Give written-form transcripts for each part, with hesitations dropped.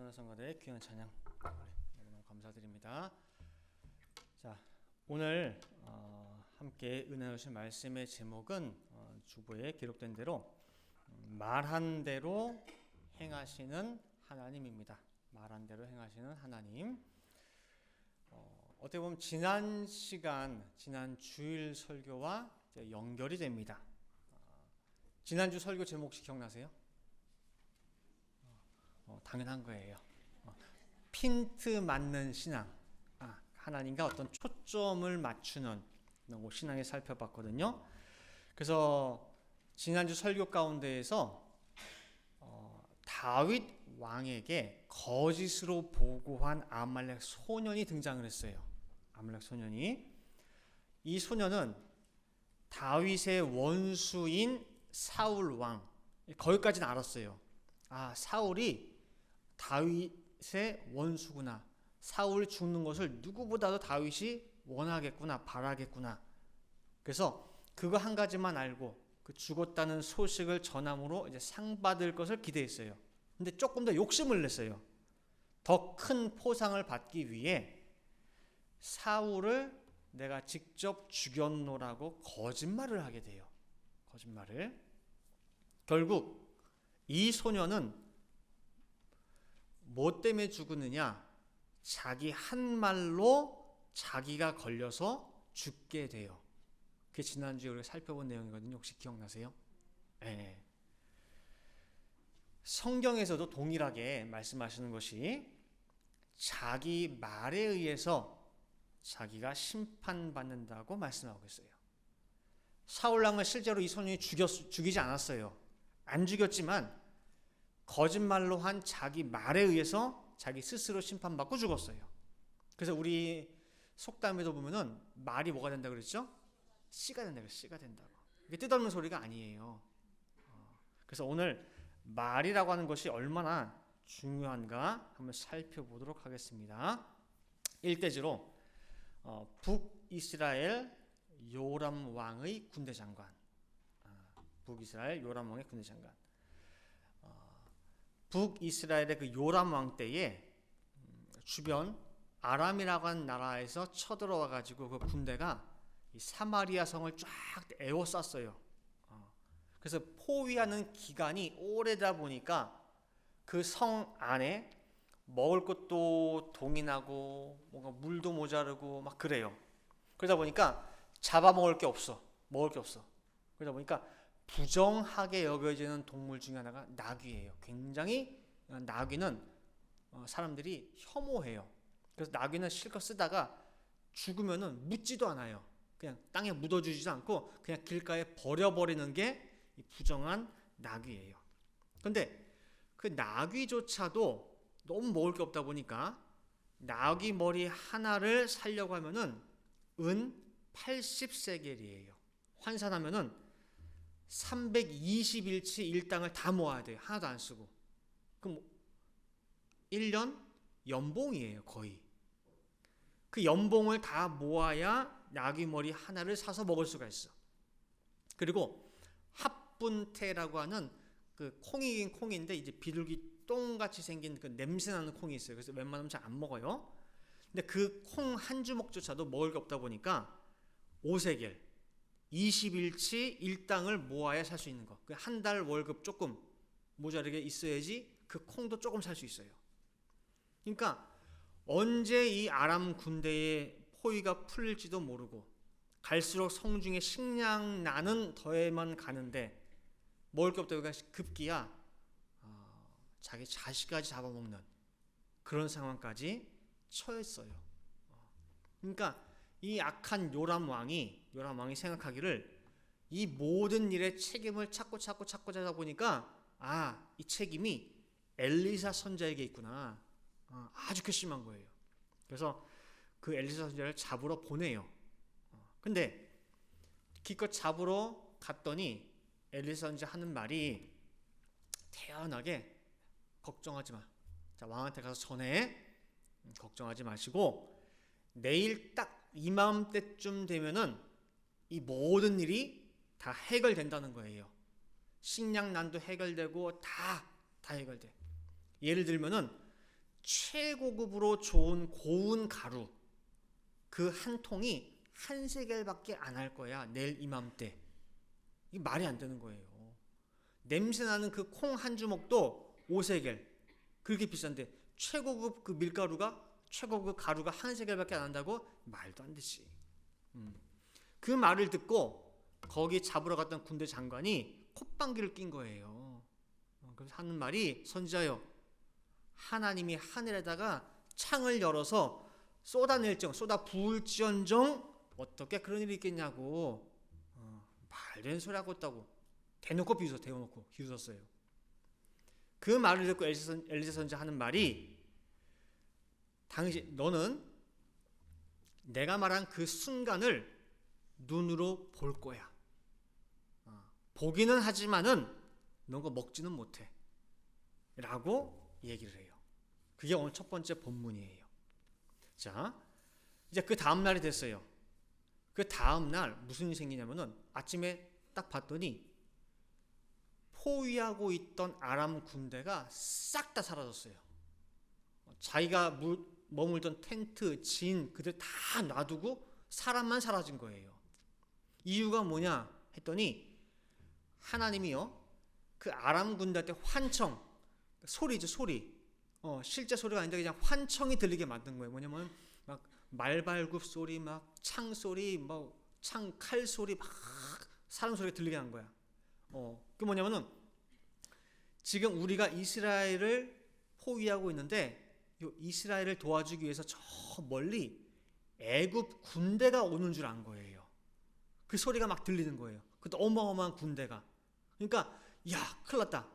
찬양성가대의 귀한 찬양 너무너무 감사드립니다. 자, 오늘 함께 은혜 주신 말씀의 제목은 주보에 기록된 대로 말한 대로 행하시는 하나님입니다. 말한 대로 행하시는 하나님. 어떻게 보면 지난 주일 설교와 연결이 됩니다. 지난주 설교 제목 혹시 기억나세요? 당연한 거예요. 핀트 맞는 신앙. 하나님과 어떤 초점을 맞추는 신앙에 살펴봤거든요. 그래서 지난주 설교 가운데에서 다윗 왕에게 거짓으로 보고한 아말렉 소년이 등장을 했어요. 아말렉 소년이. 이 소년은 다윗의 원수인 사울 왕. 거기까지는 알았어요. 사울이 다윗의 원수구나. 사울이 죽는 것을 누구보다도 다윗이 원하겠구나, 바라겠구나. 그래서 그거 한 가지만 알고 그 죽었다는 소식을 전함으로 이제 상 받을 것을 기대했어요. 근데 조금 더 욕심을 냈어요. 더 큰 포상을 받기 위해 사울을 내가 직접 죽였노라고 거짓말을 하게 돼요. 거짓말을. 결국 이 소년은 뭐 때문에 죽느냐? 자기 한 말로 자기가 걸려서 죽게 돼요. 그게 지난주에 우리가 살펴본 내용이거든요. 혹시 기억나세요? 네. 성경에서도 동일하게 말씀하시는 것이 자기 말에 의해서 자기가 심판받는다고 말씀하고 있어요. 사울왕을 실제로 이 소년이 죽이지 않았어요. 안 죽였지만 거짓말로 한 자기 말에 의해서 자기 스스로 심판받고 죽었어요. 그래서 우리 속담에도 보면은 말이 뭐가 된다 그랬죠? 씨가 된다고. 씨가 된다고. 이게 뜻없는 소리가 아니에요. 그래서 오늘 말이라고 하는 것이 얼마나 중요한가 한번 살펴보도록 하겠습니다. 1대지로 북이스라엘 요람 왕의 군대 장관. 북이스라엘 요람 왕의 군대 장관. 북이스라엘의 그 요람 왕 때에 주변 아람이라고 하는 나라에서 쳐들어와 가지고 그 군대가 이 사마리아 성을 쫙 에워쌌어요. 그래서 포위하는 기간이 오래다 보니까 그 성 안에 먹을 것도 동이 나고 뭔가 물도 모자르고 막 그래요. 그러다 보니까 잡아먹을 게 없어. 먹을 게 없어. 그러다 보니까 부정하게 여겨지는 동물 중에 하나가 나귀예요. 굉장히 나귀는 사람들이 혐오해요. 그래서 나귀는 실컷 쓰다가 죽으면은 묻지도 않아요. 그냥 땅에 묻어주지도 않고 그냥 길가에 버려버리는 게 이 부정한 나귀예요. 그런데 그 나귀조차도 너무 먹을 게 없다 보니까 나귀 머리 하나를 살려고 하면은 은 80세겔이에요. 환산하면은 320일치 일당을 다 모아야 돼요. 하나도 안 쓰고. 그럼 1년 연봉이에요. 거의. 그 연봉을 다 모아야 나귀 머리 하나를 사서 먹을 수가 있어. 그리고 합분태라고 하는 그 콩이긴 콩인데 이제 비둘기 똥같이 생긴 그 냄새나는 콩이 있어요. 그래서 웬만하면 잘 안 먹어요. 근데 그 콩 한 주먹조차도 먹을 게 없다 보니까 5세겔 20일치 일당을 모아야 살 수 있는 거. 한 달 월급 조금 모자르게 있어야지 그 콩도 조금 살 수 있어요. 그러니까 언제 이 아람 군대의 포위가 풀릴지도 모르고 갈수록 성중에 식량난은 더해만 가는데 먹을 게 없다 보니까 급기야 자기 자식까지 잡아먹는 그런 상황까지 처했어요. 그러니까 이 악한 요람 왕이 생각하기를 이 모든 일에 책임을 찾고 찾다 보니까 이 책임이 엘리사 선자에게 있구나. 아주 괘씸한 거예요. 그래서 그 엘리사 선자를 잡으러 보내요. 근데 기껏 잡으러 갔더니 엘리사 선자 하는 말이 태연하게 걱정하지 마. 자, 왕한테 가서 전해. 걱정하지 마시고 내일 딱 이맘때쯤 되면은 이 모든 일이 다 해결된다는 거예요. 식량난도 해결되고 다 해결돼. 예를 들면은 최고급으로 좋은 고운 가루 그 한 통이 한 세겔밖에 안 할 거야. 내일 이맘때. 이 말이 안 되는 거예요. 냄새나는 그 콩 한 주먹도 5세겔. 그렇게 비싼데 최고급 그 밀가루가 최고급 가루가 한 세겔밖에 안 한다고? 말도 안 되지. 그 말을 듣고 거기 잡으러 갔던 군대 장관이 콧방귀를 낀 거예요. 그래서 하는 말이 선지자여 하나님이 하늘에다가 창을 열어서 쏟아 부을지언정 어떻게 그런 일이 있겠냐고 말된 소리 하고 있다고 대놓고 비웃었어요. 그 말을 듣고 엘리사 선지자 하는 말이 너는 내가 말한 그 순간을 눈으로 볼 거야. 보기는 하지만은 넌 그거 먹지는 못해. 라고 얘기를 해요. 그게 오늘 첫 번째 본문이에요. 자, 이제 그 다음 날이 됐어요. 그 다음 날 무슨 일이 생기냐면은 아침에 딱 봤더니 포위하고 있던 아람 군대가 싹 다 사라졌어요. 자기가 머물던 텐트, 진, 그들 다 놔두고 사람만 사라진 거예요. 이유가 뭐냐 했더니 하나님이요 그 아람 군대한테 환청, 소리죠 소리. 실제 소리가 아닌데 그냥 환청이 들리게 만든 거예요. 뭐냐면 막 말발굽 소리, 막 창 소리, 뭐 창 칼 소리, 막 사람 소리가 들리게 한 거야. 그 뭐냐면은 지금 우리가 이스라엘을 포위하고 있는데 이 이스라엘을 도와주기 위해서 저 멀리 애굽 군대가 오는 줄 안 거예요. 그 소리가 막 들리는 거예요. 그것도 어마어마한 군대가. 그러니까 야 큰일 났다.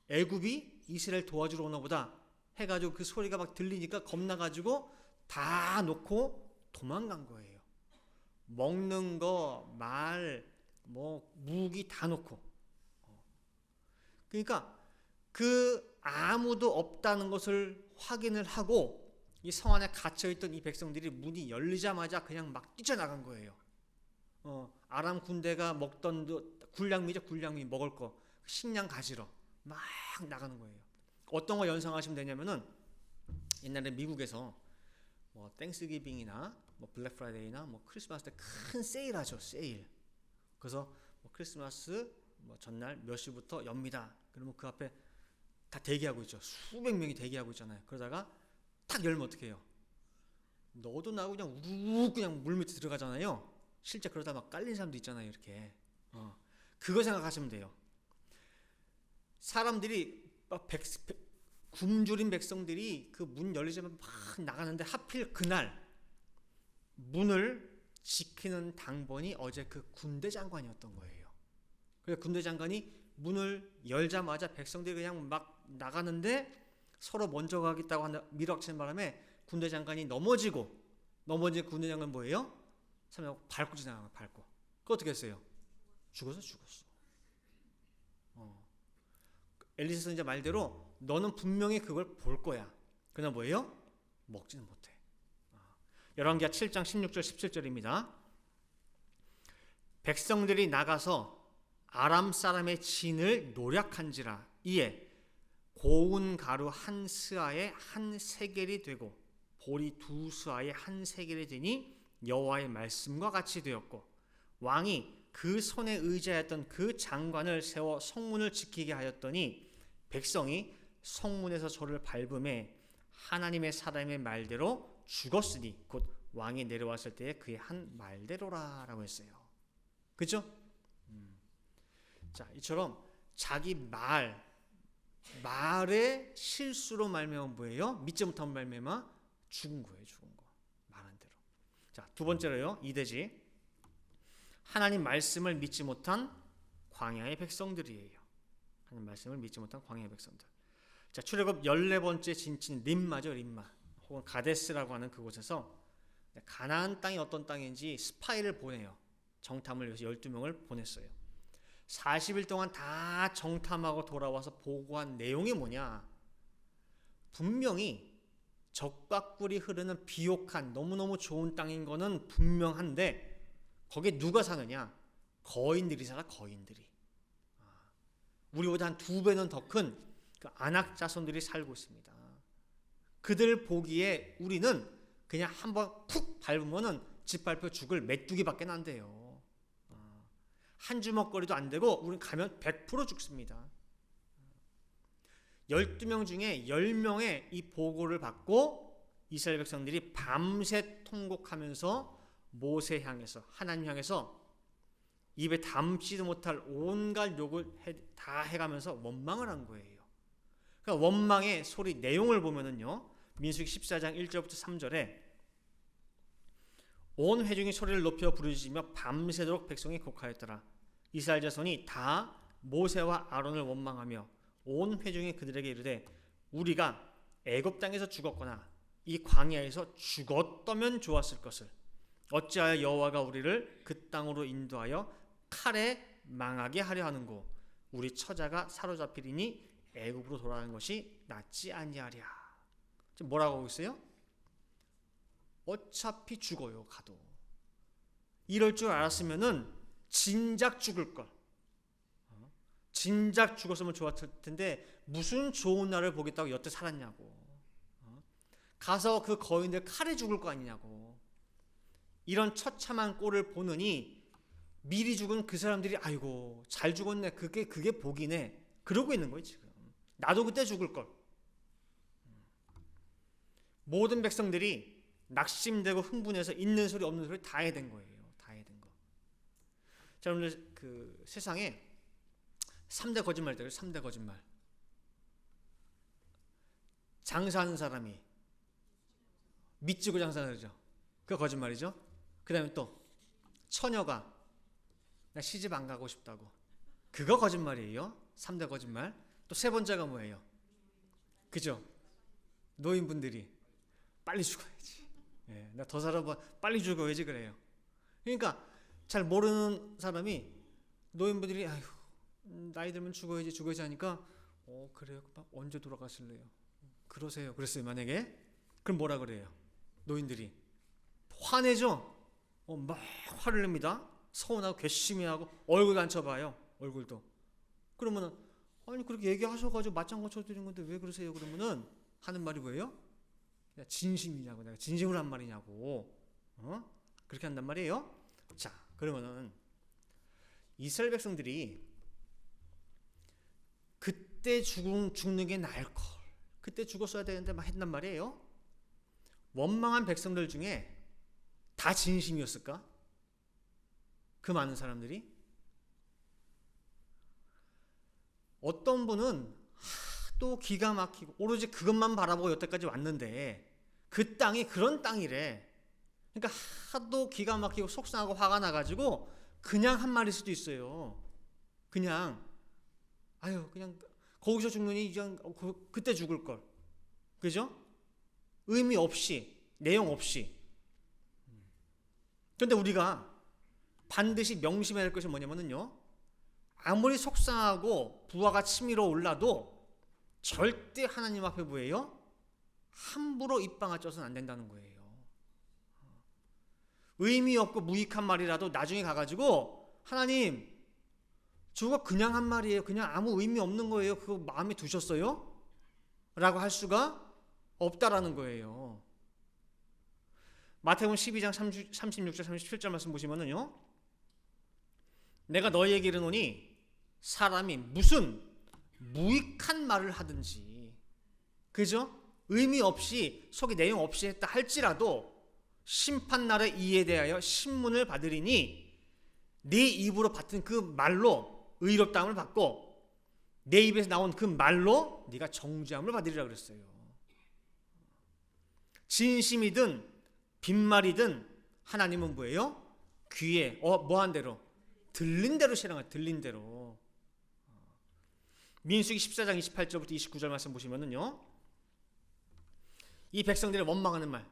애굽이 이스라엘 도와주러 오나 보다 해가지고 그 소리가 막 들리니까 겁나가지고 다 놓고 도망간 거예요. 먹는 거, 말, 뭐 무기 다 놓고. 그러니까 그 아무도 없다는 것을 확인을 하고 이 성 안에 갇혀있던 이 백성들이 문이 열리자마자 그냥 막 뛰쳐나간 거예요. 아람 군대가 먹던 굴량미죠. 굴량미 먹을 거 식량 가지러 막 나가는 거예요. 어떤 거 연상하시면 되냐면은 옛날에 미국에서 뭐 땡스기빙이나 뭐 블랙 프라이데이나 뭐 크리스마스 때 큰 세일하죠. 세일. 그래서 뭐 크리스마스 뭐 전날 몇 시부터 엽니다. 그러면 그 앞에 다 대기하고 있죠. 수백 명이 대기하고 있잖아요. 그러다가 탁 열면 어떻게 해요? 너도 나고 그냥 우르르 그냥 물 밑에 들어가잖아요. 실제 그러다 막 깔린 사람도 있잖아요. 이렇게. 그거 생각하시면 돼요. 사람들이 굶주린 백성들이 그 문 열리자마자 막 나가는데 하필 그날 문을 지키는 당번이 어제 그 군대 장관이었던 거예요. 그래서 군대 장관이 문을 열자마자 백성들이 그냥 막 나가는데 서로 먼저 가겠다고 밀어치는 바람에 군대 장관이 넘어진 군대 장관 뭐예요? 밟고 지나간 거예요. 밟고. 그거 어떻게 했어요? 죽었어. 엘리사 선지자 말대로 너는 분명히 그걸 볼 거야. 그러나 뭐예요? 먹지는 못해. 열왕기하 7장 16절 17절입니다. 백성들이 나가서 아람 사람의 진을 노략한지라 이에 고운 가루 한 스아에 한 세겔이 되고 보리 두 스아에 한 세겔이 되니 여호와의 말씀과 같이 되었고 왕이 그 손에 의지하였던 그 장관을 세워 성문을 지키게 하였더니 백성이 성문에서 저를 밟음에 하나님의 사람의 말대로 죽었으니 곧 왕이 내려왔을 때에 그의 한 말대로라 라고 했어요. 그렇죠? 자, 이처럼 자기 말의 실수로 말미암아 뭐예요? 믿지 못한 말미암아 죽은 거예요. 죽은 거. 말한 대로. 자, 두 번째로요. 이대지. 하나님 말씀을 믿지 못한 광야의 백성들이에요. 하나님 말씀을 믿지 못한 광야의 백성들. 자, 출애굽 14번째 진친 림마죠. 림마. 혹은 가데스라고 하는 그곳에서 가나안 땅이 어떤 땅인지 스파이를 보내요. 정탐을 위해서 12명을 보냈어요. 40일 동안 다 정탐하고 돌아와서 보고한 내용이 뭐냐? 분명히 적과 꿀이 흐르는 비옥한 너무너무 좋은 땅인 거는 분명한데 거기에 누가 사느냐? 거인들이 살아. 거인들이. 우리보다 한 2배는 더 큰 그 안악 자손들이 살고 있습니다. 그들 보기에 우리는 그냥 한번 푹 밟으면은 짓밟혀 죽을 메뚜기밖에 안 돼요. 한 주먹거리도 안 되고 우리는 가면 100% 죽습니다. 12명 중에 10명의 이 보고를 받고 이스라엘 백성들이 밤새 통곡하면서 모세 향해서, 하나님 향해서 입에 담지도 못할 온갖 욕을 다 해가면서 원망을 한 거예요. 그러니까 원망의 소리 내용을 보면은요, 민수기 14장 1절부터 3절에 온 회중이 소리를 높여 부르짖으며 밤새도록 백성이 곡하였더라. 이스라엘 자손이 다 모세와 아론을 원망하며 온 회중이 그들에게 이르되 우리가 애굽 땅에서 죽었거나 이 광야에서 죽었다면 좋았을 것을 어찌하여 여호와가 우리를 그 땅으로 인도하여 칼에 망하게 하려 하는고 우리 처자가 사로잡히리니 애굽으로 돌아가는 것이 낫지 아니하랴. 지금 뭐라고 하고 있어요? 어차피 죽어요. 가도 이럴 줄 알았으면은 진작 죽을 걸. 진작 죽었으면 좋았을 텐데 무슨 좋은 날을 보겠다고 여태 살았냐고. 가서 그 거인들 칼에 죽을 거 아니냐고. 이런 처참한 꼴을 보느니 미리 죽은 그 사람들이 아이고 잘 죽었네, 그게 복이네, 그러고 있는 거예요. 지금 나도 그때 죽을 걸. 모든 백성들이 낙심되고 흥분해서 있는 소리 없는 소리 다 해댄 거예요. 다 해댄 거. 자, 오늘 그 세상에 3대 거짓말이다. 3대 거짓말. 장사하는 사람이 믿지고 장사하죠. 그거 거짓말이죠. 그 다음에 또 처녀가 나 시집 안 가고 싶다고, 그거 거짓말이에요. 3대 거짓말. 또 세 번째가 뭐예요? 그죠? 노인분들이 빨리 죽어야지. 예, 나 더 살아봐, 빨리 죽어야지 그래요. 그러니까 잘 모르는 사람이 노인분들이 아휴 나이 들면 죽어야지 하니까 그래요? 언제 돌아가실래요? 그러세요. 그랬어요. 만약에 그럼 뭐라 그래요? 노인들이 화내죠. 막 화를 냅니다. 서운하고 괘씸해하고 얼굴 앉혀봐요. 얼굴도. 그러면은 아니 그렇게 얘기하셔가지고 맞장구 쳐드린 건데 왜 그러세요? 그러면은 하는 말이 뭐예요? 진심이냐고, 내가 진심으로 한 말이냐고. 그렇게 한단 말이에요. 자, 그러면은 이스라엘 백성들이 그때 죽는 게 나을 걸, 그때 죽었어야 되는데 막 했단 말이에요. 원망한 백성들 중에 다 진심이었을까? 그 많은 사람들이? 어떤 분은 하도 기가 막히고 오로지 그것만 바라보고 여태까지 왔는데 그 땅이 그런 땅이래. 그러니까 하도 기가 막히고 속상하고 화가 나가지고 그냥 한 말일 수도 있어요. 그냥 그냥 거기서 죽느니 그때 죽을 걸. 그죠? 의미 없이, 내용 없이. 그런데 우리가 반드시 명심해야 할 것이 뭐냐면요, 아무리 속상하고 부하가 치밀어 올라도 절대 하나님 앞에 뭐예요? 함부로 입방아 쪄서는 안 된다는 거예요. 의미 없고 무익한 말이라도 나중에 가가지고 하나님 저거 그냥 한 말이에요, 그냥 아무 의미 없는 거예요, 그거 마음에 두셨어요? 라고 할 수가 없다라는 거예요. 마태복음 12장 36절 37절 말씀 보시면은요, 내가 너희에게 이르노니 사람이 무슨 무익한 말을 하든지, 그죠? 의미 없이 속에 내용 없이 했다 할지라도 심판날에 이에 대하여 신문을 받으리니 네 입으로 받은 그 말로 의롭다함을 받고 내 입에서 나온 그 말로 네가 정죄함을 받으리라 그랬어요. 진심이든 빈말이든 하나님은 뭐예요? 귀에 뭐한 대로? 들린 대로 실행할, 들린 대로. 민수기 14장 28절부터 29절 말씀 보시면은요, 이 백성들이 원망하는 말,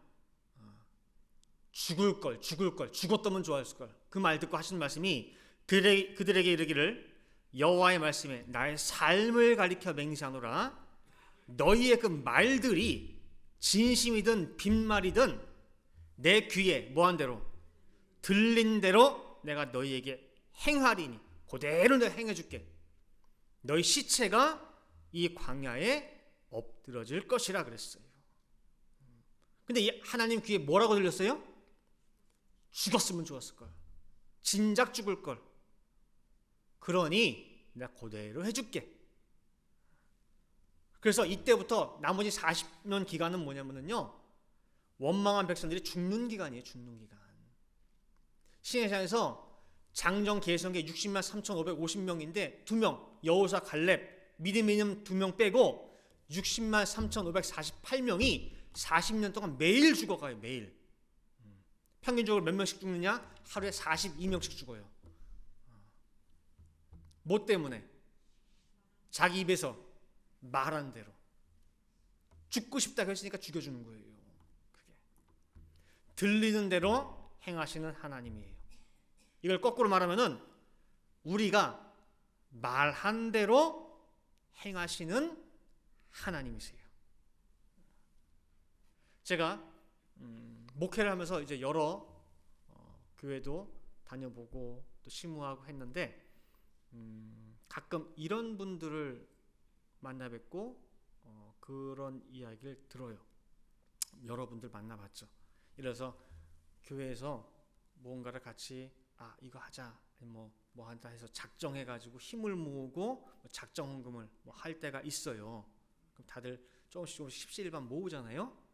죽을 걸, 죽었다면 좋았을 걸, 그 말 듣고 하시는 말씀이 그들에게 이르기를 여호와의 말씀에 나의 삶을 가리켜 맹세하노라. 너희의 그 말들이 진심이든 빈말이든 내 귀에 뭐한 대로? 들린 대로 내가 너희에게 행하리니 그대로 내가 행해줄게. 너희 시체가 이 광야에 엎드러질 것이라 그랬어요. 근데 이 하나님 귀에 뭐라고 들렸어요? 죽었으면 좋았을걸. 진작 죽을걸. 그러니 내가 그대로 해줄게. 그래서 이때부터 나머지 40년 기간은 뭐냐면요, 원망한 백성들이 죽는 기간이에요. 죽는 기간. 시내산에서 장정 계성계 60만 3,550명인데 2명, 여호사 갈렙, 미디미님 2명 빼고 60만 3,548명이 40년 동안 매일 죽어가요. 매일. 평균적으로 몇 명씩 죽느냐? 하루에 42명씩 죽어요. 뭐 때문에? 자기 입에서 말한 대로. 죽고 싶다고 했으니까 죽여주는 거예요. 그게. 들리는 대로 행하시는 하나님이에요. 이걸 거꾸로 말하면은 우리가 말한 대로 행하시는 하나님이세요. 제가 목회를 하면서 이제 여러 교회도 다녀보고 또 심우하고 했는데 가끔 이런 분들을 만나 뵙고 그런 이야기를 들어요. 여러분들 만나봤죠. 이래서 교회에서 뭔가를 같이 이거 하자 뭐 한다 해서 작정해가지고 힘을 모으고 작정 헌금을 할 때가 있어요. 그럼 다들 조금씩 십시일반 모으잖아요.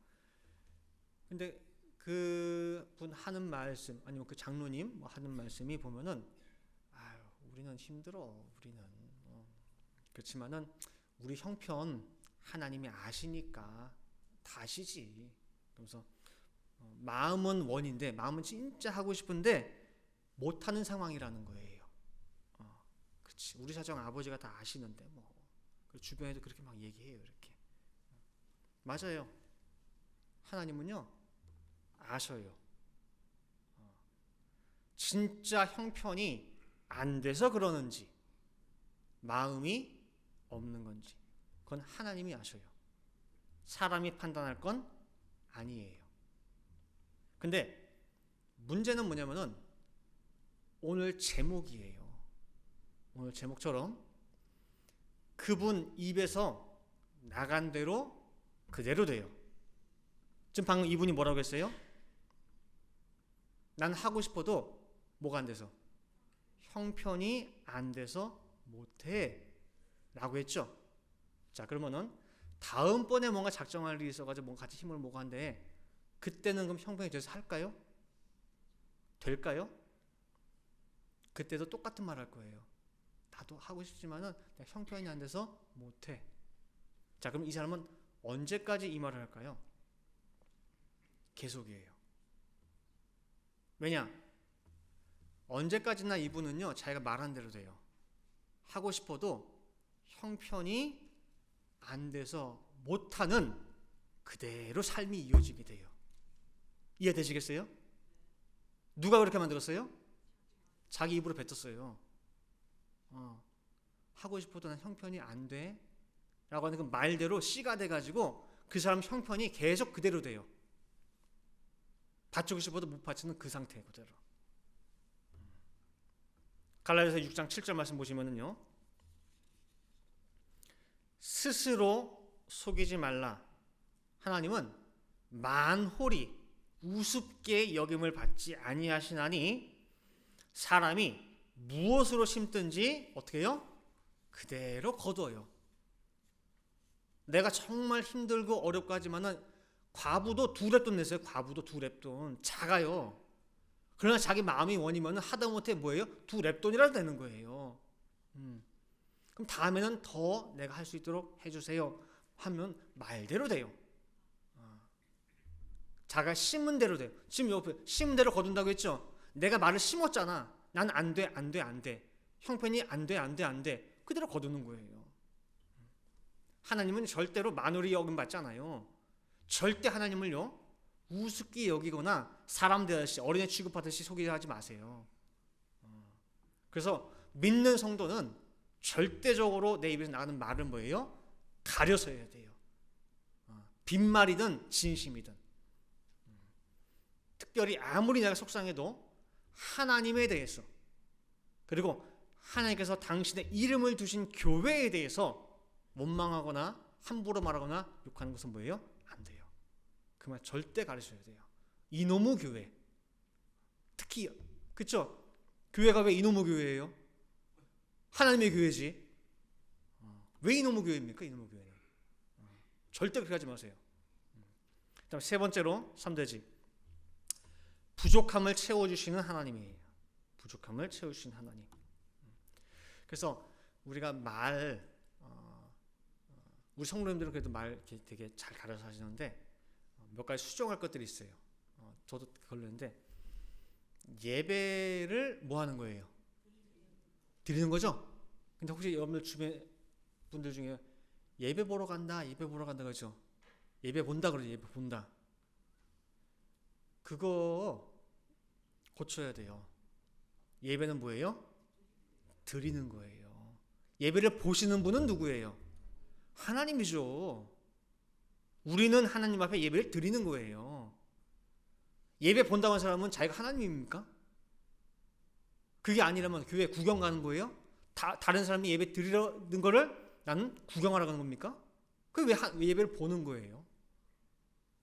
근데 그분 하는 말씀 아니면 그 장로님 하는 말씀이 보면은 우리는 힘들어. 우리는 그렇지만은 우리 형편 하나님이 아시니까 다 아시지. 그래서 마음은 원인데 마음은 진짜 하고 싶은데 못하는 상황이라는 거예요. 그렇지. 우리 사정 아버지가 다 아시는데 뭐 주변에도 그렇게 막 얘기해요. 이렇게 맞아요. 하나님은요 아셔요. 진짜 형편이 안 돼서 그러는지 마음이 없는 건지 그건 하나님이 아셔요. 사람이 판단할 건 아니에요. 근데 문제는 뭐냐면은 오늘 제목이에요. 오늘 제목처럼 그분 입에서 나간 대로 그대로 돼요. 지금 방금 이분이 뭐라고 했어요? 난 하고 싶어도 뭐가 안 돼서 형편이 안 돼서 못해 라고 했죠. 자, 그러면은 다음번에 뭔가 작정할 일이 있어가지고 뭔가 같이 힘을 모으고 한데 그때는 그럼 형편이 돼서 할까요? 될까요? 그때도 똑같은 말 할 거예요. 나도 하고 싶지만은 형편이 안 돼서 못해. 자, 그럼 이 사람은 언제까지 이 말을 할까요? 계속이에요. 왜냐? 언제까지나 이분은요 자기가 말한 대로 돼요. 하고 싶어도 형편이 안 돼서 못하는 그대로 삶이 이어지게 돼요. 이해되시겠어요? 누가 그렇게 만들었어요? 자기 입으로 뱉었어요. 하고 싶어도 난 형편이 안 돼 라고 하는 그 말대로 씨가 돼가지고 그 사람 형편이 계속 그대로 돼요. 받치고 싶어도 못 받치는 그 상태 그대로. 갈라디아서 6장 7절 말씀 보시면은요, 스스로 속이지 말라. 하나님은 만홀히 우습게 여김을 받지 아니하시나니 사람이 무엇으로 심든지 어떻게 해요? 그대로 거둬요. 내가 정말 힘들고 어렵고 하지만은 과부도 2렙돈 냈어요. 과부도 2렙돈 작아요. 그러나 자기 마음이 원이면 하다못해 뭐예요? 2렙돈이라도 되는 거예요. 그럼 다음에는 더 내가 할 수 있도록 해주세요 하면 말대로 돼요. 자가 심은 대로 돼요. 지금 옆에 심은 대로 거둔다고 했죠. 내가 말을 심었잖아. 난 안 돼, 안 돼, 안 돼. 형편이 안 돼, 안 돼, 안 돼. 그대로 거두는 거예요. 하나님은 절대로 만홀히 여김 받지 않아요. 절대 하나님을요 우습게 여기거나 사람 대하듯이 어린애 취급하듯이 소개하지 마세요. 그래서 믿는 성도는 절대적으로 내 입에서 나가는 말은 뭐예요? 가려서 해야 돼요. 빈말이든 진심이든. 특별히 아무리 내가 속상해도 하나님에 대해서 그리고 하나님께서 당신의 이름을 두신 교회에 대해서 원망하거나 함부로 말하거나 욕하는 것은 뭐예요? 안 돼요. 그 말 절대 가르쳐야 돼요. 이놈의 교회. 특히 그렇죠? 교회가 왜 이놈의 교회예요? 하나님의 교회지. 왜 이놈의 교회입니까? 이놈의 교회는. 절대 그렇게 하지 마세요. 그다음 세 번째로 3대지. 부족함을 채워주시는 하나님이에요. 부족함을 채우신 하나님. 그래서 우리가 우리 성도님들은 그래도 말 되게 잘 가르쳐 하시는데 몇 가지 수정할 것들이 있어요. 저도 걸렸는데 예배를 뭐 하는 거예요? 드리는 거죠? 근데 혹시 여러분들 주변 분들 중에 예배 보러 간다 그러죠? 예배 본다 그러죠? 예배 본다. 그거 고쳐야 돼요. 예배는 뭐예요? 드리는 거예요. 예배를 보시는 분은 누구예요? 하나님이죠. 우리는 하나님 앞에 예배를 드리는 거예요. 예배 본다고 하는 사람은 자기가 하나님입니까? 그게 아니라면 교회 구경 가는 거예요? 다른 사람이 예배 드리는 거를 나는 구경하러 가는 겁니까? 왜 예배를 보는 거예요?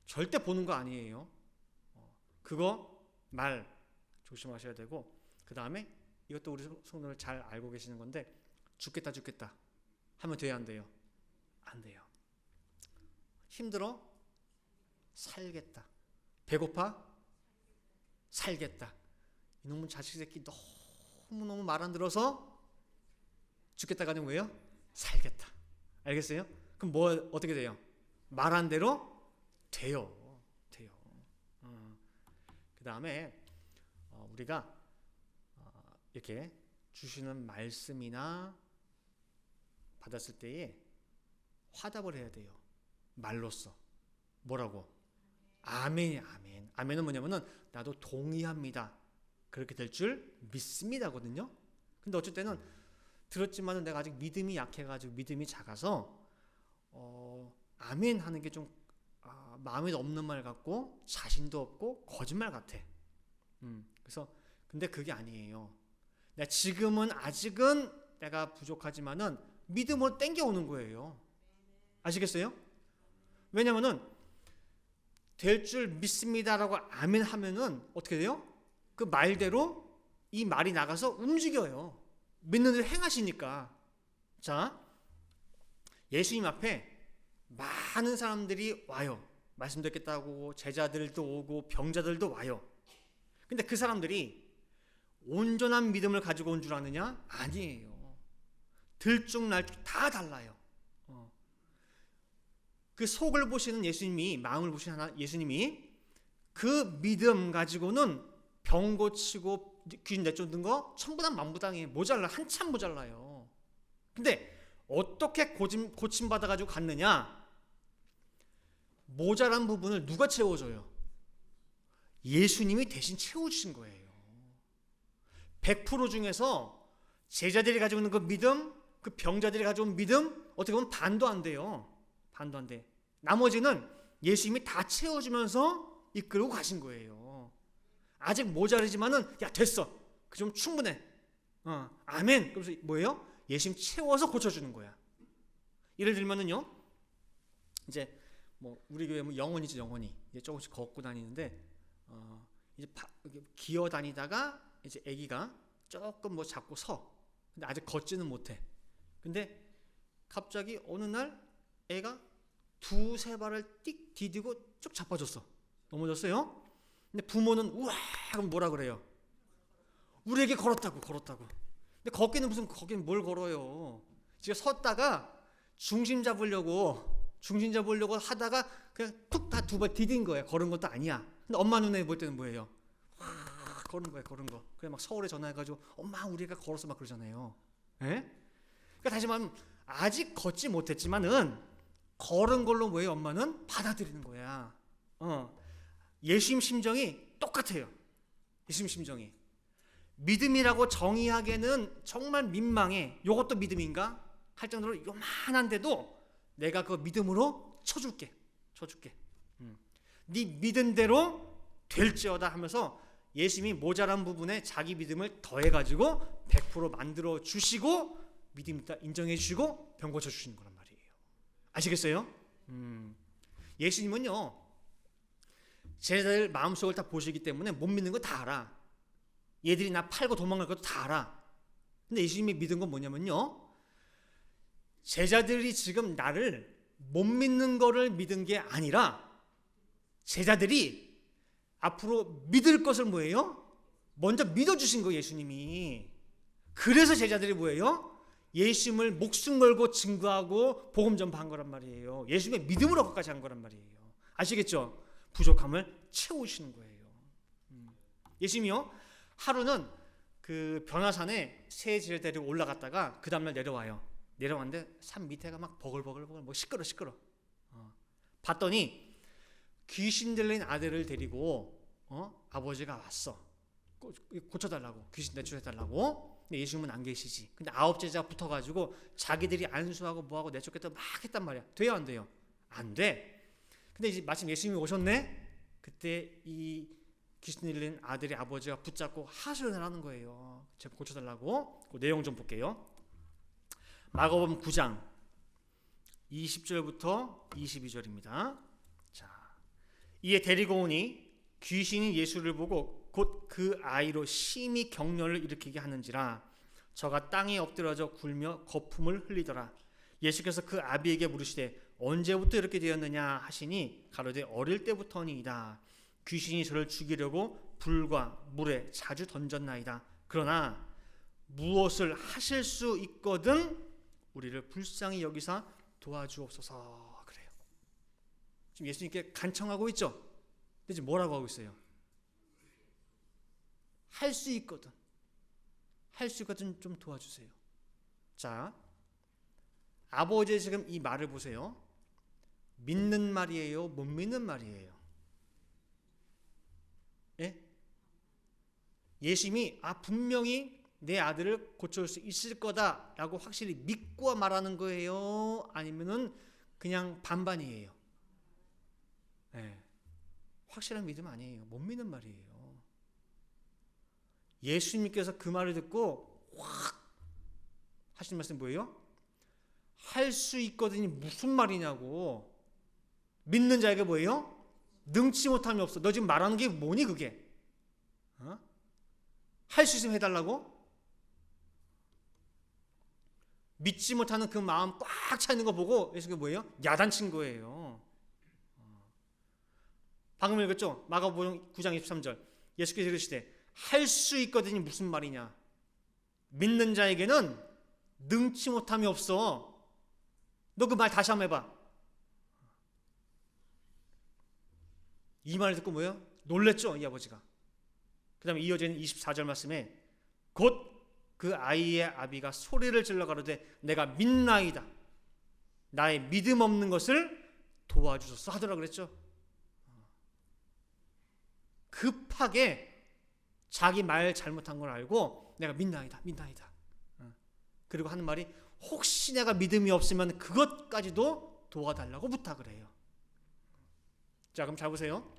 절대 보는 거 아니에요. 그거 말 조심하셔야 되고, 그 다음에 이것도 우리 성도들 잘 알고 계시는 건데, 죽겠다 하면 돼야 안 돼요? 안 돼요. 힘들어? 살겠다. 배고파? 살겠다. 이놈의 자식 새끼 너무너무 말 안 들어서 죽겠다가 아니면 뭐예요? 살겠다. 알겠어요? 그럼 어떻게 돼요? 말한 대로 돼요. 그 다음에 우리가 이렇게 주시는 말씀이나 받았을 때에 화답을 해야 돼요. 말로써. 뭐라고? 아멘. 아멘은 뭐냐면은 나도 동의합니다. 그렇게 될 줄 믿습니다거든요. 근데 어쩔 때는 들었지만은 내가 아직 믿음이 약해가지고 믿음이 작아서 아멘 하는 게 좀 마음에 없는 말 같고 자신도 없고 거짓말 같아. 그래서 근데 그게 아니에요. 내가 지금은 아직은 내가 부족하지만은 믿음으로 땡겨오는 거예요. 아시겠어요? 왜냐면은 될 줄 믿습니다라고 아멘 하면은 어떻게 돼요? 그 말대로 이 말이 나가서 움직여요. 믿는 대로 행하시니까. 자, 예수님 앞에 많은 사람들이 와요. 말씀 듣겠다고 제자들도 오고 병자들도 와요. 근데 그 사람들이 온전한 믿음을 가지고 온 줄 아느냐? 아니에요. 들쭉날쭉 다 달라요. 그 속을 보시는 예수님이, 마음을 보시는 예수님이 그 믿음 가지고는 병 고치고 귀신 내쫓는 거 천부당 만부당이 모자라, 한참 모자라요. 근데 어떻게 고침 받아가지고 갔느냐? 모자란 부분을 누가 채워줘요? 예수님이 대신 채워주신 거예요. 100% 중에서 제자들이 가지고 있는 그 믿음, 그 병자들이 가지고 있는 믿음, 어떻게 보면 반도 안 돼요. 반도 안 돼. 나머지는 예수님이 다 채워주면서 이끌고 가신 거예요. 아직 모자르지만은 야 됐어. 그 좀 충분해. 아멘. 그래서 뭐예요? 예수님 채워서 고쳐주는 거야. 예를 들면은요. 이제 뭐 우리 교회 뭐 영혼이지 영혼이 이제 조금씩 걷고 다니는데 이제 기어 다니다가 이제 아기가 조금 뭐 잡고 서. 근데 아직 걷지는 못해. 근데 갑자기 어느 날 애가 두세 발을 띡 디디고 쭉 자빠졌어. 넘어졌어요. 근데 부모는 우와 그럼 뭐라 그래요? 우리에게 걸었다고. 근데 거기는 뭘 걸어요? 지금 섰다가 중심 잡으려고 하다가 그냥 툭 다 두 발 디딘 거야. 걸은 것도 아니야. 근데 엄마 눈에 볼 때는 뭐예요? 걸은 거. 그래 막 서울에 전화해가지고 엄마 우리 애가 걸었어 막 그러잖아요. 예? 그러니까 다시 말하면 아직 걷지 못했지만은 걸은 걸로 뭐예요? 엄마는 받아들이는 거야. 예수님 심정이 똑같아요. 예수님 심정이. 믿음이라고 정의하기에는 정말 민망해. 이것도 믿음인가? 할 정도로 요만한데도 내가 그 믿음으로 쳐줄게. 네 믿은 대로 될지어다 하면서 예수님이 모자란 부분에 자기 믿음을 더해가지고 100% 만들어 주시고 믿음 있다 인정해 주시고 병 고쳐 주시는 거란 말이에요. 아시겠어요? 예수님은요 제자들 마음속을 다 보시기 때문에 못 믿는 거 다 알아. 얘들이 나 팔고 도망갈 것도 다 알아. 근데 예수님이 믿은 건 뭐냐면요, 제자들이 지금 나를 못 믿는 거를 믿은 게 아니라 제자들이 앞으로 믿을 것을 뭐예요? 먼저 믿어주신 거예요, 예수님이. 그래서 제자들이 뭐예요? 예수님을 목숨 걸고 증거하고 복음 전파한 거란 말이에요. 예수님의 믿음으로 끝까지 한 거란 말이에요. 아시겠죠? 부족함을 채우시는 거예요. 예수님이요, 하루는 그 변화산에 새 제자 데리고 올라갔다가 그 다음날 내려와요. 내려왔는데 산 밑에가 막 버글버글버글 뭐 시끄러. 봤더니 귀신 들린 아들을 데리고 아버지가 왔어. 고쳐달라고, 귀신 내쫓아달라고. 근데 예수님은 안 계시지. 근데 9제자 붙어가지고 자기들이 안수하고 뭐하고 내쫓겠다 막 했단 말이야. 돼요, 안 돼요? 안 돼. 근데 이제 마침 예수님이 오셨네. 그때 이 귀신 들린 아들의 아버지가 붙잡고 하소연을 하는 거예요. 제가 고쳐달라고. 그 내용 좀 볼게요. 마가복음 9장 20절부터 22절입니다. 자, 이에 데리고 오니 귀신이 예수를 보고 곧 그 아이로 심히 격려를 일으키게 하는지라 저가 땅에 엎드러져 굴며 거품을 흘리더라. 예수께서 그 아비에게 물으시되 언제부터 이렇게 되었느냐 하시니 가로되 어릴 때부터니이다. 귀신이 저를 죽이려고 불과 물에 자주 던졌나이다. 그러나 무엇을 하실 수 있거든 우리를 불쌍히 여기사 도와주옵소서. 그래요. 지금 예수님께 간청하고 있죠. 근데 지금 뭐라고 하고 있어요? 할 수 있거든 좀 도와주세요. 자, 아버지의 지금 이 말을 보세요. 믿는 말이에요, 못 믿는 말이에요? 예? 예수님이 분명히 내 아들을 고쳐줄 수 있을 거다라고 확실히 믿고 말하는 거예요? 아니면은 그냥 반반이에요? 예. 확실한 믿음 아니에요. 못 믿는 말이에요. 예수님께서 그 말을 듣고 확 하시는 말씀이 뭐예요? 할 수 있거든이 무슨 말이냐고. 믿는 자에게 뭐예요? 능치 못함이 없어. 너 지금 말하는 게 뭐니 그게? 할 수 있으면 해달라고? 믿지 못하는 그 마음 꽉 차 있는 거 보고 예수님이 뭐예요? 야단친 거예요. 방금 읽었죠? 마가복음 9장 23절. 예수께서 이르시되 할 수 있거든이 무슨 말이냐? 믿는 자에게는 능치 못함이 없어. 너 그 말 다시 한번 해봐. 이 말을 듣고 뭐예요? 놀랬죠, 이 아버지가. 그 다음에 이어지는 24절 말씀에 곧 그 아이의 아비가 소리를 질러 가로되 내가 믿나이다. 나의 믿음 없는 것을 도와주소서 하더라 그랬죠. 급하게 자기 말 잘못한 걸 알고 내가 믿나이다. 그리고 하는 말이 혹시 내가 믿음이 없으면 그것까지도 도와달라고 부탁을 해요. 자, 그럼 잘 보세요.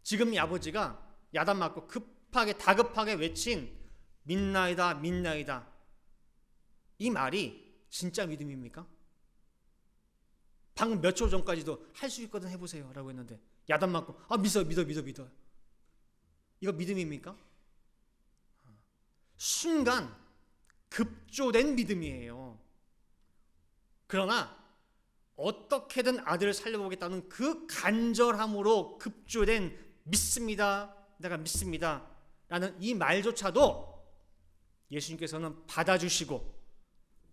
지금 이 아버지가 야단 맞고 다급하게 외친 믿나이다. 이 말이 진짜 믿음입니까? 방금 몇 초 전까지도 할 수 있거든 해보세요 라고 했는데 야단 맞고 믿어. 이거 믿음입니까? 순간 급조된 믿음이에요. 그러나 어떻게든 아들을 살려보겠다는 그 간절함으로 급조된 내가 믿습니다 라는 이 말조차도 예수님께서는 받아주시고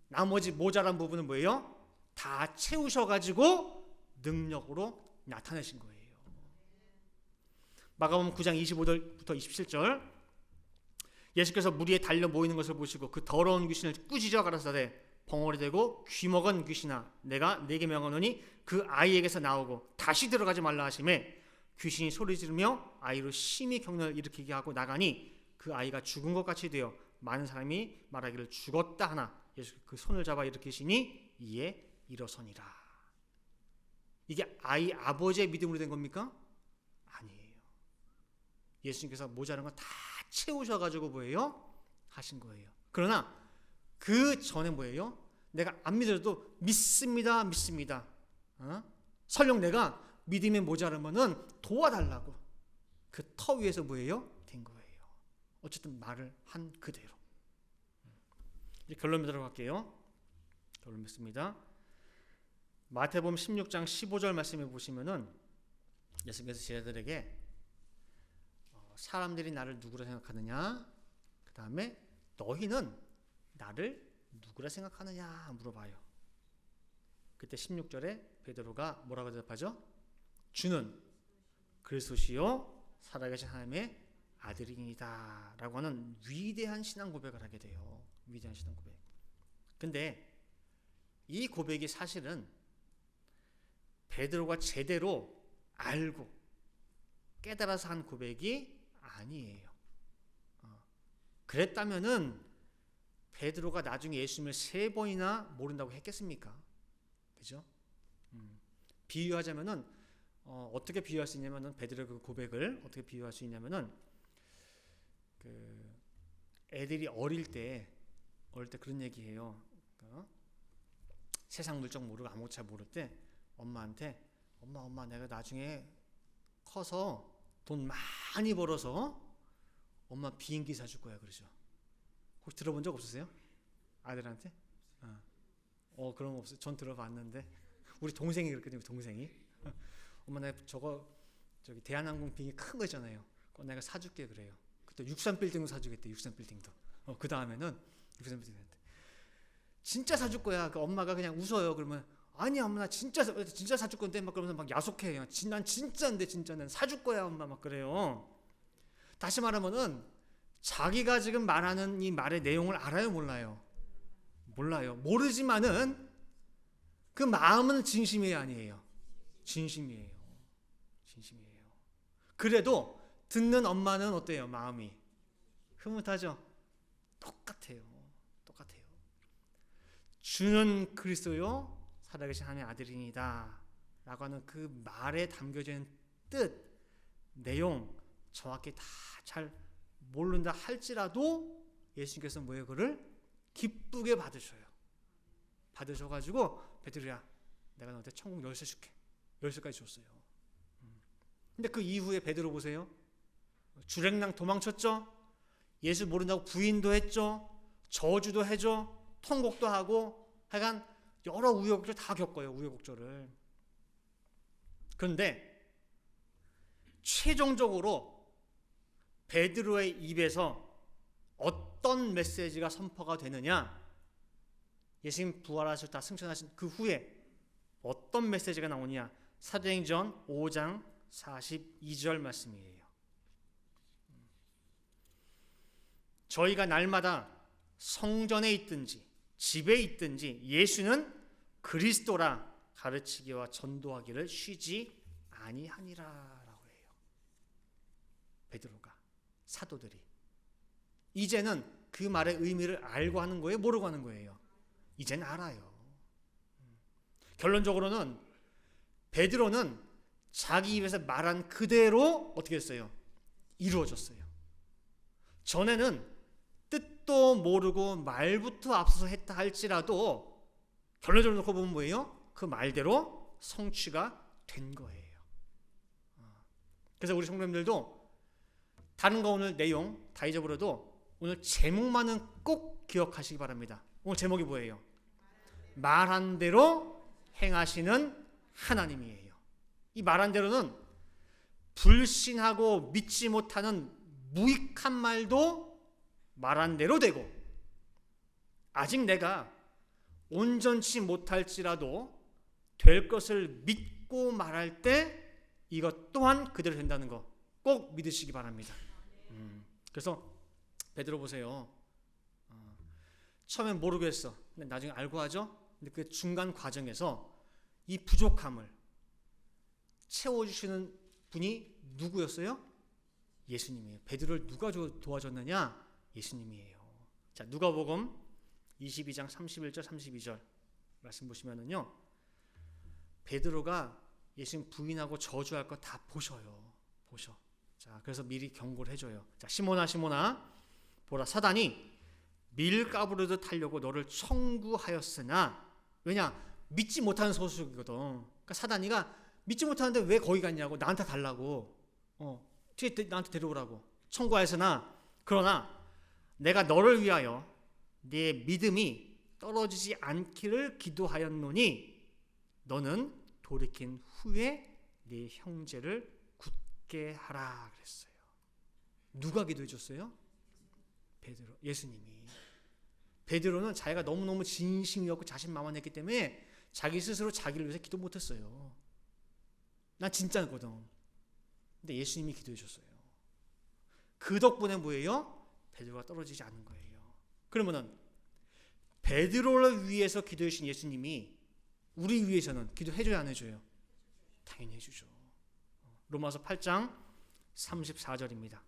나머지 모자란 부분은 뭐예요? 다 채우셔가지고 능력으로 나타내신 거예요. 마가복음 9장 25절부터 27절. 예수께서 무리에 달려 모이는 것을 보시고 그 더러운 귀신을 꾸짖어 가라사대 벙어리 되고 귀먹은 귀신아 내가 네게 명하노니 그 아이에게서 나오고 다시 들어가지 말라 하시매 귀신이 소리 지르며 아이로 심히 격려를 일으키게 하고 나가니 그 아이가 죽은 것 같이 되어 많은 사람이 말하기를 죽었다 하나 예수 그 손을 잡아 일으키시니 이에 일어서니라. 이게 아버지의 믿음으로 된 겁니까? 아니에요. 예수님께서 모자란 거 다 채우셔가지고 뭐예요? 하신 거예요. 그러나 그 전에 뭐예요? 내가 안 믿어도 믿습니다. 설령 내가 믿음이 모자르면은 도와달라고 그 터 위에서 뭐예요? 된 거예요. 어쨌든 말을 한 그대로. 이제 결론 들어갈게요. 결론 맺습니다. 마태복음 16장 15절 말씀에 보시면은 예수께서 제자들에게 사람들이 나를 누구라 생각하느냐, 그 다음에 너희는 나를 누구라 생각하느냐 물어봐요. 그때 16절에 베드로가 뭐라고 대답하죠? 주는 그리스도시요 살아계신 하나님의 아들이니이다 라고 하는 위대한 신앙 고백을 하게 돼요. 위대한 신앙 고백. 근데 이 고백이 사실은 베드로가 제대로 알고 깨달아서 한 고백이 아니에요. 그랬다면은 베드로가 나중에 예수님을 3번이나 모른다고 했겠습니까? 그죠? 비유하자면은 어떻게 비유할 수 있냐면은 베드로의 그 고백을 어떻게 비유할 수 있냐면은 그 애들이 어릴 때 그런 얘기해요. 세상 물정 모르고 아무것도 잘 모를 때 엄마한테 엄마 내가 나중에 커서 돈 많이 벌어서 엄마 비행기 사줄 거야 그러죠. 혹시 들어본 적 없으세요? 아들한테? 그런 거 없어요. 전 들어봤는데 우리 동생이 그랬거든요. 동생이 엄마 내가 저기 대한항공 비행기 큰 거 있잖아요. 그거 내가 사줄게 그래요. 그때 63빌딩도 사주겠대. 63빌딩도. 그 다음에는 63빌딩한테 진짜 사줄 거야. 그 엄마가 그냥 웃어요. 그러면 아니야 엄마 나 진짜 사줄 건데 막 그러면서 막 야속해요. 난 진짜인데 난 사줄 거야 엄마 막 그래요. 다시 말하면은 자기가 지금 말하는 이 말의 내용을 알아요 몰라요? 몰라요. 모르지만은 그 마음은 진심이 아니에요. 진심이에요. 그래도 듣는 엄마는 어때요? 마음이 흐뭇하죠? 똑같아요. 주는 그리스도요 살아계신 하나님의 아들이니다 라고 하는 그 말에 담겨져 있는 뜻, 내용 정확히 다 잘 모른다 할지라도 예수님께서 뭐예요? 그를 기쁘게 받으셔가지고 베드로야 내가 너한테 천국 열쇠 줄게. 열쇠까지 줬어요. 근데 그 이후에 베드로 보세요. 주랭랑 도망쳤죠. 예수 모른다고 부인도 했죠. 저주도 해줘. 통곡도 하고 하여간 여러 우여곡절 다 겪어요. 우여곡절을. 그런데 최종적으로 베드로의 입에서 어떤 메시지가 선포가 되느냐, 예수님 부활하셨다 다 승천하신 그 후에 어떤 메시지가 나오냐, 사도행전 5장 42절 말씀이에요. 저희가 날마다 성전에 있든지 집에 있든지 예수는 그리스도라 가르치기와 전도하기를 쉬지 아니하니라 라고 해요. 베드로가, 사도들이 이제는 그 말의 의미를 알고 하는 거예요? 모르고 하는 거예요? 이제는 알아요. 결론적으로는 베드로는 자기 입에서 말한 그대로 어떻게 했어요? 이루어졌어요. 전에는 뜻도 모르고 말부터 앞서서 했다 할지라도 결론적으로 놓고 보면 뭐예요? 그 말대로 성취가 된 거예요. 그래서 우리 성도님들도 다른 거 오늘 내용 다 잊어버려도 오늘 제목만은 꼭 기억하시기 바랍니다. 오늘 제목이 뭐예요? 말한 대로 행하시는 하나님이에요. 이 말한 대로는 불신하고 믿지 못하는 무익한 말도 말한 대로 되고, 아직 내가 온전치 못할지라도 될 것을 믿고 말할 때 이것 또한 그대로 된다는 거 꼭 믿으시기 바랍니다. 그래서 베드로 보세요. 처음엔 모르고 했어. 근데 나중에 알고 하죠. 근데 그 중간 과정에서 이 부족함을 채워주시는 분이 누구였어요? 예수님이에요. 베드로를 누가 도와줬느냐? 예수님이에요. 자, 누가복음 22장 31절 32절 말씀 보시면은요, 베드로가 예수님 부인하고 저주할 거 다 보셔. 자, 그래서 미리 경고를 해줘요. 자, 시몬아 보라, 사단이 밀가부르듯 하려고 너를 청구하였으나, 왜냐? 믿지 못하는 소속이거든. 그러니까 사단이가 믿지 못하는데 왜 거기 갔냐고, 나한테 달라고, 나한테 데려오라고 청구하였으나 그러나 내가 너를 위하여 네 믿음이 떨어지지 않기를 기도하였노니 너는 돌이킨 후에 네 형제를 굳게 하라 그랬어요. 누가 기도해 줬어요? 베드로, 예수님이. 베드로는 자기가 너무너무 진심이었고 자신만만했기 때문에 자기 스스로 자기를 위해서 기도 못했어요. 난 진짜거든. 근데 예수님이 기도해 줬어요. 그 덕분에 뭐예요? 베드로가 떨어지지 않는 거예요. 그러면은 베드로를 위해서 기도해 주신 예수님이 우리 위해서는 기도해줘야 안 해줘요? 당연히 해주죠. 로마서 8장 34절입니다.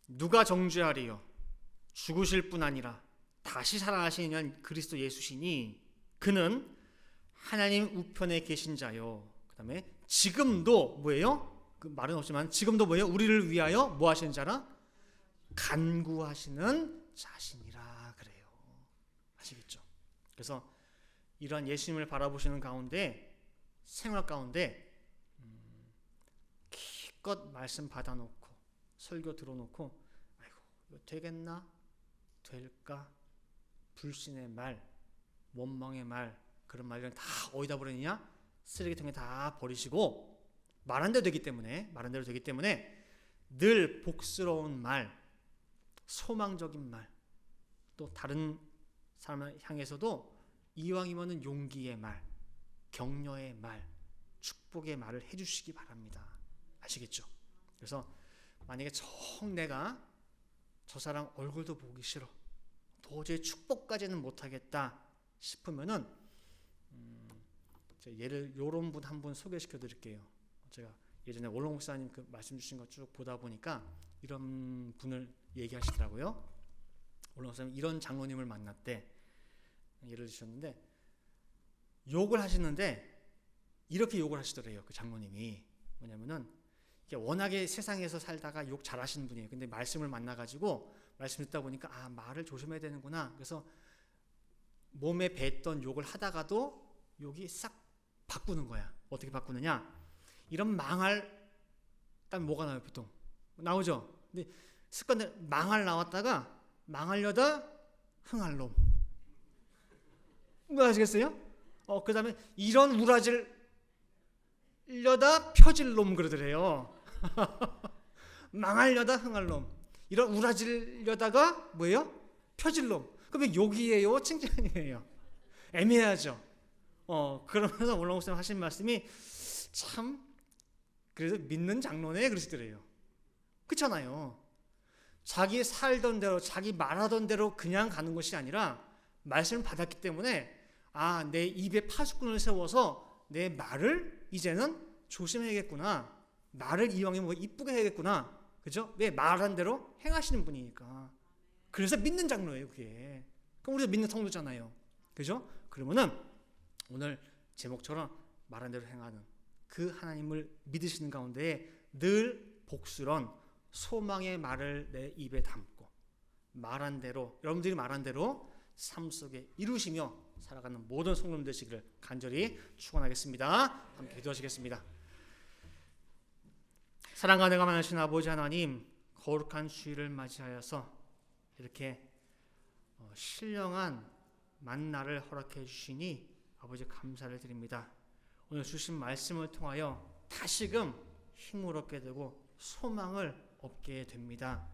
누가 정죄하리요? 죽으실 뿐 아니라 다시 살아나시는 그리스도 예수시니 그는 하나님 우편에 계신 자요. 그 다음에 지금도 뭐예요? 그 말은 없지만 지금도 뭐예요? 우리를 위하여 뭐 하시는 자라? 간구하시는 자신이라 그래요. 아시겠죠? 그래서 이러한 예수님을 바라보시는 가운데, 생활 가운데 기껏 말씀 받아놓고 설교 들어놓고 아이고 이거 되겠나? 될까? 불신의 말, 원망의 말, 그런 말들은 다 어디다 버리느냐? 쓰레기통에 다 버리시고 말한 대로 되기 때문에 늘 복스러운 말, 소망적인 말, 또 다른 사람을 향해서도 이왕이면은 용기의 말, 격려의 말, 축복의 말을 해주시기 바랍니다. 아시겠죠? 그래서 만약에 정 내가 저 사람 얼굴도 보기 싫어, 도저히 축복까지는 못하겠다 싶으면은 예를 요런 분 한 분 소개시켜 드릴게요. 제가 예전에 원로 목사님 그 말씀 주신 거 쭉 보다 보니까 이런 분을 얘기하시더라고요. 원로 목사님 이런 장로님을 만났대. 예를 드셨는데 욕을 하시는데 이렇게 욕을 하시더래요. 그 장로님이 뭐냐면은 워낙에 세상에서 살다가 욕 잘하시는 분이에요. 근데 말씀을 만나가지고 말씀 듣다 보니까 아 말을 조심해야 되는구나. 그래서 몸에 뱉던 욕을 하다가도 욕이 싹 바꾸는 거야. 어떻게 바꾸느냐? 이런 망할 딱 뭐가 나와요 보통? 나오죠. 근데 습관대로 망할 나왔다가 망하려다 흥할 놈. 뭐 아시겠어요? 그 다음에 이런 우라질 려다 펴질 놈 그러더래요. 망하려다 흥할 놈. 이런 우라질려다가 뭐예요? 펴질 놈. 그러면 욕이에요? 칭찬이에요? 애매하죠. 그러면서 원로 목사님 하신 말씀이 참 그래서 믿는 장로네 그러시더래요. 그렇잖아요. 자기 살던 대로 자기 말하던 대로 그냥 가는 것이 아니라 말씀을 받았기 때문에 아, 내 입에 파수꾼을 세워서 내 말을 이제는 조심해야겠구나. 말을 이왕이면 뭐 이쁘게 해야겠구나. 그죠? 왜 말한 대로 행하시는 분이니까. 그래서 믿는 장로예요, 그게. 그럼 우리도 믿는 성도잖아요. 그죠? 그러면은 오늘 제목처럼 말한 대로 행하는 그 하나님을 믿으시는 가운데 늘 복스런 소망의 말을 내 입에 담고 말한 대로 여러분들이 말한 대로 삶 속에 이루시며 살아가는 모든 성도님 되시기를 간절히 축원하겠습니다. 함께 기도하시겠습니다. 사랑과 은혜가 많으신 아버지 하나님, 거룩한 주일을 맞이하여서 이렇게 신령한 만나를 허락해 주시니 아버지 감사를 드립니다. 오늘 주신 말씀을 통하여 다시금 힘을 얻게 되고 소망을 얻게 됩니다.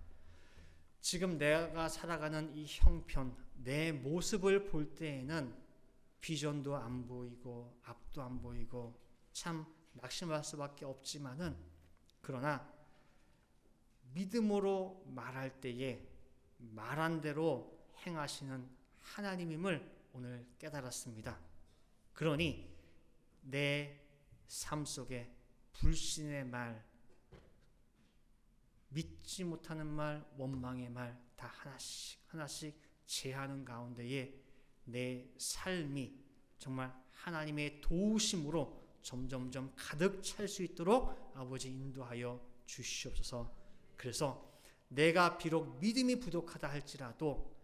지금 내가 살아가는 이 형편, 내 모습을 볼 때에는 비전도 안 보이고 앞도 안 보이고 참 낙심할 수밖에 없지만은 그러나 믿음으로 말할 때에 말한 대로 행하시는 하나님임을 오늘 깨달았습니다. 그러니 내 삶 속에 불신의 말, 믿지 못하는 말, 원망의 말 다 하나씩 제하는 가운데에 내 삶이 정말 하나님의 도우심으로 점점점 가득 찰 수 있도록 아버지 인도하여 주시옵소서. 그래서 내가 비록 믿음이 부족하다 할지라도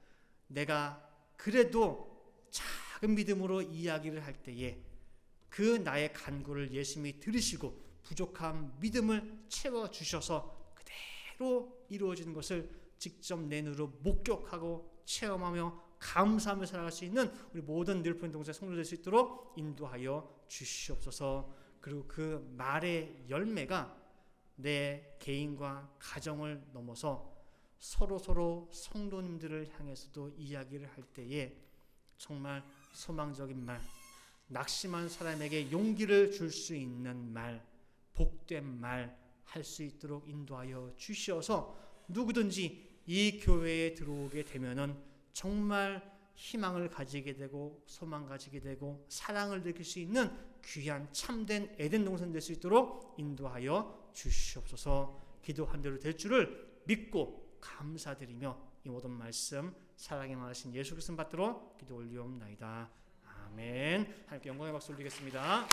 내가 그래도 작은 믿음으로 이야기를 할 때에 그 나의 간구를 예수님이 들으시고 부족한 믿음을 채워주셔서 그대로 이루어지는 것을 직접 내 눈으로 목격하고 체험하며 감사하며 살아갈 수 있는 우리 모든 늘푸른 동생 성도 될 수 있도록 인도하여 주시옵소서. 그리고 그 말의 열매가 내 개인과 가정을 넘어서 서로 성도님들을 향해서도 이야기를 할 때에 정말 소망적인 말, 낙심한 사람에게 용기를 줄 수 있는 말, 복된 말 할 수 있도록 인도하여 주시어서 누구든지 이 교회에 들어오게 되면은 정말 희망을 가지게 되고 소망 가지게 되고 사랑을 느낄 수 있는 귀한 참된 에덴 동산 될 수 있도록 인도하여 주시옵소서. 기도한 대로 될 줄을 믿고 감사드리며 이 모든 말씀 사랑에 많으신 예수 그리스도 받들어 기도 올리옵나이다. 아멘. 하나님께 영광의 박수 올리겠습니다.